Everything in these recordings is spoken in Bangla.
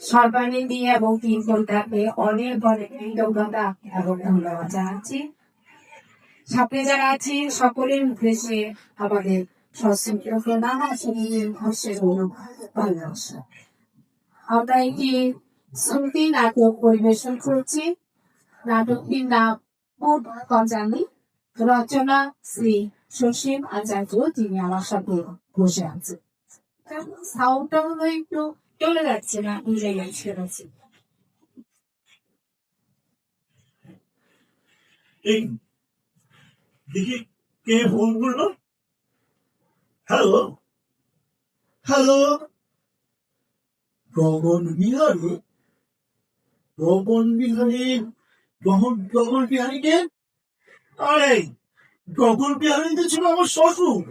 সর্বানন্দী এবং কীর্তনটাকে অনেক অনেক কৃতজ্ঞতা এবং ধন্যবাদ জানাচ্ছি। সাথে যারা আছি সকলের উদ্দেশ্যে আমাদের সশ্রদ্ধ প্রণাম শ্রীর ঘোষের ভালোবাসা। আমরা একটি শ্রুতি নাটক পরিবেশন করছি। নাটকটির নাম পঞ্চাঙ্গি, রচনা শ্রী সসীম আচার্য, যিনি আমার সাথে বসে আছেন। সাউন্ডটা হলো একটু চলে যাচ্ছে না, বুঝে যাচ্ছে। দেখি কে ফোন করলো। হ্যালো হ্যালো, গগন বিহারী। গগন বিহারী, গগন বিহারীকে? আরে গগন বিহারী তো ছিল আমার শ্বশুর,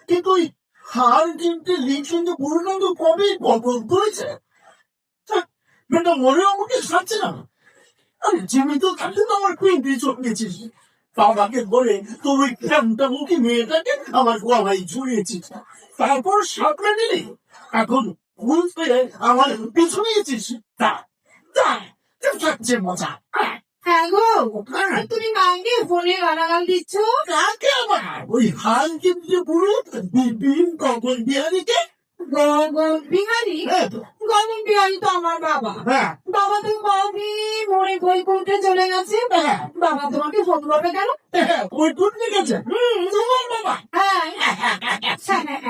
কিন্তু ওই হার কিনতে লিখতে পূর্ণাঙ্গ কবে গগন করেছে। মেয়েটা মরেও আমাকে ছাড়ছে না। আরে জীবিত থাকলে তো আমার পিন্ডি চমকেছিস, বাবাকে বলে তুমি গ্রামটা মুখী মেয়েটাকে আমার গলায় ঝুড়িয়েছিস, তারপর সাপড়ে নিলি, এখন ভুল পেয়ে আমার পিছু নিয়েছিস। থাকছে মজা। হ্যাঁ গো, তুমি মাইকে ফোনে গালাগাল দিচ্ছ কাকে? আবার ওই হাল কিন্তু পুরো বিপিন গগন বিহারীকে। গগন বিহারী? গগন বিহারী তো আমার বাবা। বাবা তো কবে মরে বই করতে চলে গেছে। বাবা তোমাকে ফোন করবে কেন? বই করতে গেছে তোমার বাবা?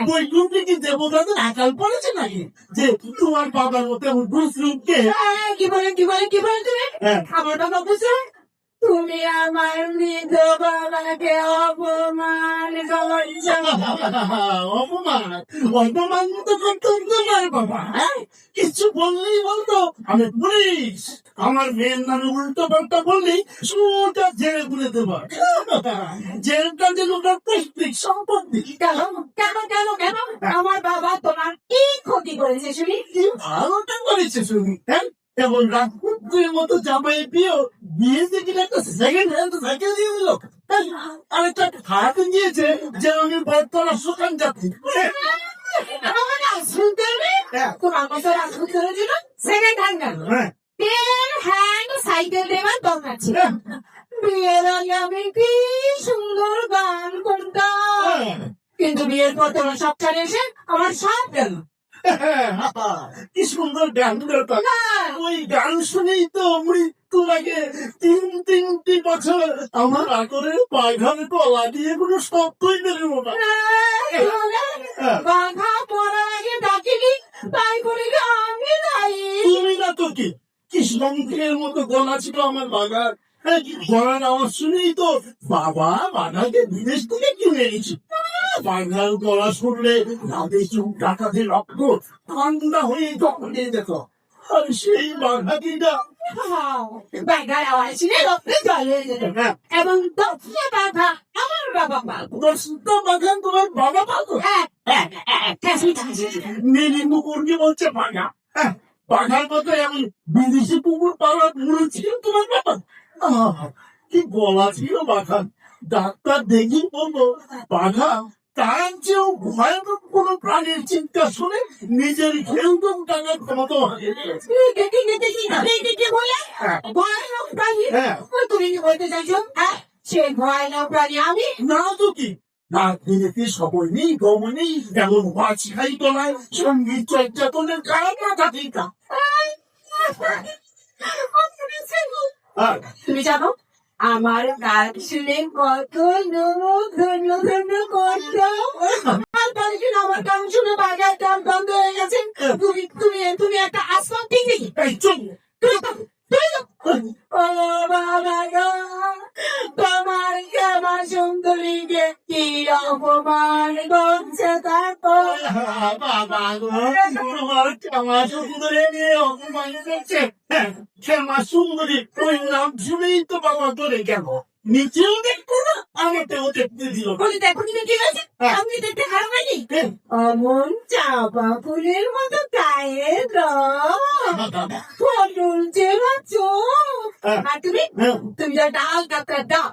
বই করতে কি দেবতাদের আকাল পড়েছে নাকি যে তোমার বাবার মতো দুশ্রুকে? কি বলে তুমি আমার বাবা বুঝছো? তুমি আমার মৃত বাবাকে অপমান করছ। অপমান অপমান তো করতো তোমার বাবা। কিছু বললেই বলতো আমি পুলিশ, আমার মেয়ের নামে উল্টো পাল্টা বললেই সোজা জেলে পুরে দেব। জেলটা যেন ওটার পৈতৃক সম্পত্তি। কেন কেন কেন কেন আমার বাবা তোমার কি ক্ষতি করেছে শুনি? কি ভালোটা করেছে শুনি। এবং রাজপুত্রের মতো জামাই পেয়েও দিয়েছে কিনা একটা সেকেন্ড হ্যান্ড সাইকেল দিয়ে দিল, আর একটা হাত দিয়েছে যে আমি বর্তমান সুখান যাত্রী। সাইকেল দেবার দরকার ছিল। বিয়ের আগে আমি কি সুন্দর গান করতাম, কিন্তু বিয়ের পর তোমার সব ছাড়ে এসে আমার সব গেল। কি সুন্দর গান করতাম, ওই গান শুনেই তো আমি তোমাকে 3 বছর আমার আকরের পায়খানে কলা দিয়ে কোনো শব্দই বেরোবো না। বাঘা পড়ার আগে ডাকিনি, তাই করে আমি নাই। তুমি না তো কি কৃষ্ণের মতো গলা ছিল আমার বাঘার। গলার আওয়াজ শুনেই তো বাবা বাঘাকে বিদেশ থেকে কিনে এনেছি। বাঘার গলা শুনলে রাতে চুপ ডাকাতে রক্ত ঠান্ডা হয়ে তখনই যেত। আর সেই বাঘাটিটা বাঘার আওয়াজ শুনে রক্তে জল হয়ে যেত। এবং 10টা বাঘা আমার বাবা পালতো। 10টা বাঘা তোমার বাবা পালতো? নীলি কুকুরকে বলছে বাঘা। বাঘার মতো এমন বিদেশি কুকুর পাওয়ার মূল ছিল তোমার বাবা। কি গলা ছিল বাঘা। ডাক্তার দেখি বললো বাঘা তার চেয়েও ভয়ানক কোন প্রাণীর চিৎকার শুনে নিজের খেলতম টাকার ক্ষমতা হারিয়ে গেছে। তুমি কি বলতে চাইছো? সে ভয়ানক প্রাণী আমি না তো কি? রাত দিনেতে সময় নেই, গমন নেই, এমন ওয়াজ খাই তোলায় সঙ্গীত চর্চা তোলের খারাপ মাথা ঠিক না। তুমি জানো আমার গান শুনে কত লোক ধন্য ধন্য করত। আমার গান শুনে বাজার দাম বন্ধ হয়ে গেছে। তুমি একটা আসমান ঠিক দেখি তোমার আমার সুন্দরীকে কি অপমান করছে তারপর তোমার ক্ষমা সুন্দরী নিয়ে অপমান করছে। ক্ষমা সুন্দরী ওই নাম শুনেই তো বাবা ধরে গেল। নিচেও দেখতো না, আমাকেও দেখতে দিল। দেখো ঠিক আছে, আমি দেখতে খারাপ হয়নি। অমন চাপা ফুলের মতো গায়ের রং, পটল চেনা চোখ, আর তুমি ডাল কাতরা ডাল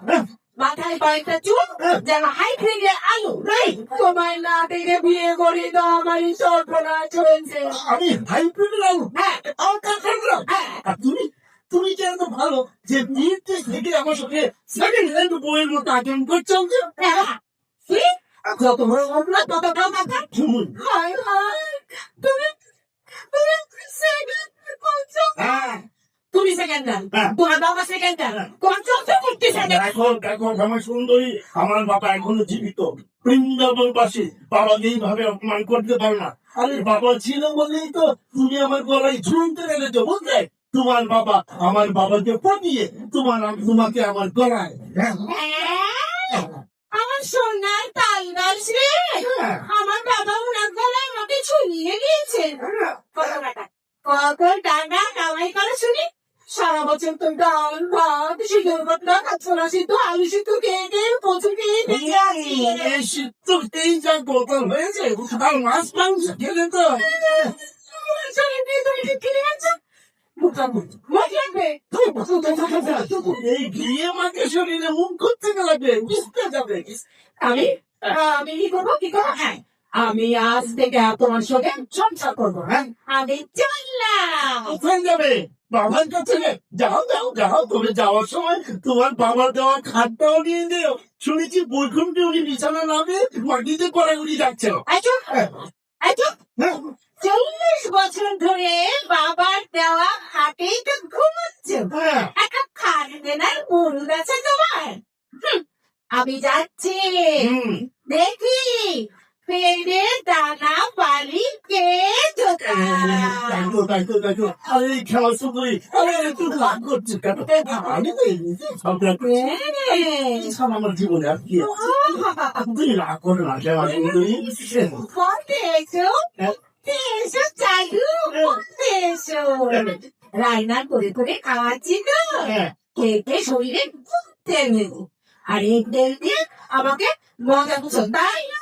মাথায় কয়েকটা চুল যেন হাই ফ্রেন্ডের আলু নাই তোমার না দেখে বিয়ে করি তো আমারই সর্বনাশ হয়েছে। আমি হাইব্রিড আলু হ্যাঁ আলকা খাবো হ্যাঁ আর তুমি তুমি যে এত ভালো যে বিয়েতে থেকে আমার সাথে সেকেন্ড হ্যান্ড বইয়ের মতো আচরণ করছো হ্যাঁ। কি? যত বড় ঘটনা তত টাকা। শুনুন হায় হায় তুমি তুমি second বলছো? হ্যাঁ তুমি সেকেন্ডার হ্যাঁ। তোমার বাবা সেকেন্ডার তোমার চোদ্দ করতে সেকেন্ডার। দেখো দেখো আমার সুন্দরী আমার বাবা এখনো জীবিত বৃন্দাবন বাসী বাবাকে এইভাবে অপমান করতে পারো না আরে বাবা ছিল বলেই তো তুমি আমার গলায় ঝুলতে গেলেছো বুঝলে তোমার বাবা আমার বাবাকে পটিয়ে তোমাকে আমার গলায় হ্যাঁ, আমার সোনার তাল গাছ রে হ্যাঁ। আমার বাবা ওনার গলায় আমাকে ছুঁয়ে দিয়েছে। কখন টাকা কামাই করে শুনি সারা বছর তো ডাল ভাত সিদ্ধ পাতলা কাঁচা সিদ্ধ আলু সিদ্ধ খেয়ে খেয়ে প্রচুর খেয়ে এই শীতটাই যা কথা হয়েছে আর মাছ মাংস খেলে তো এই ঘিয়ে মাকে শরীরে মুখ করতে লাগবে বুঝতে যাবে আমি আমি কি করবো কি করবো হ্যাঁ আমি আজ থেকে তোমার সঙ্গে সংসার করবো হ্যাঁ আমি চললাম। কোথায় যাবে বাবার কাছে যাও যাও যাও তবে যাওয়ার সময় তোমার বাবার দেওয়া খাটটাও নিয়ে দিও শুনেছি বৈকুণ্ঠে উনি বিছানা নামে মাটিতে কড়াগুড়ি যাচ্ছে আচ্ছা আচ্ছা 40 বছর ধরে বাবার দেওয়া হাটেই তো ঘুমাচ্ছে হ্যাঁ একটা খাট কেনার অনুরোধ আছে তোমার? আমি যাচ্ছি দেখি পেড়ে দানা পালি কে দেখো দেখো দেখো আরে এই খেলা সুন্দরী আরে একটু রাগ করছে কেন আমি তো এমনিতেই ঝগড়া করছি সব আমার জীবনে আর কি আছে? তুমি রাগ করে না খেলা সুন্দরী এসো চালু এসো রান্না করে করে খাওয়াচ্ছি তো হ্যাঁ কে কে শরীরে তেল নেব আর এই তেল দিয়ে আমাকে মজা করছো তাই না?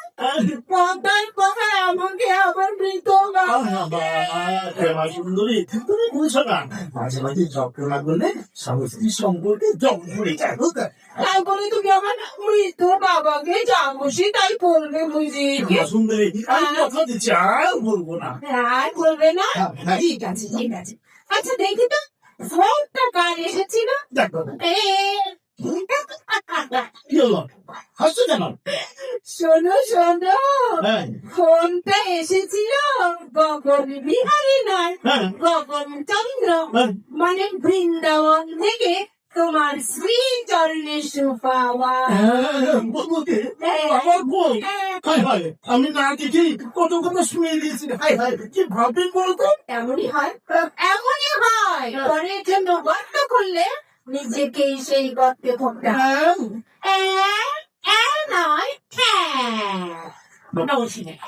পদ্মায় কোথায় আমাকে আবার মৃত খেলা সুন্দরী তুমি বুঝছো না মাঝে মাঝে ঝগড়া করলে স্বামী স্ত্রীর সম্পর্কে জং ধরে যায় বুঝলে তারপরে তুমি আমার মৃত বাবাকে যা খুশি তাই বলবে বুঝি খেলা সুন্দরী আমি কথা দিচ্ছি আর বলবো না আর বলবে না হ্যাঁ। ঠিক আছে ঠিক আছে আচ্ছা দেখি তো ফোনটা কার এসেছিল দেখো এ, কি হলো হাসছো কেন শোনো শোনো হ্যাঁ ফোনটা এসেছিল গগন বিহারী নয় হ্যাঁ গগন চন্দ্র হ্যাঁ। মানে বৃন্দাবন থেকে তোমার শ্রী চরণে সুপাওয়া বলতে আমার বই হাই হাই আমি না দেখি কত কথা শুনে দিয়েছি হাই হাই কি ভাববেন বলতো এমনই হয় এমনই হয় পরের জন্য গর্ত করলে নিজেকেই সেই গর্তে পড়তে হয় নয় নমস্কার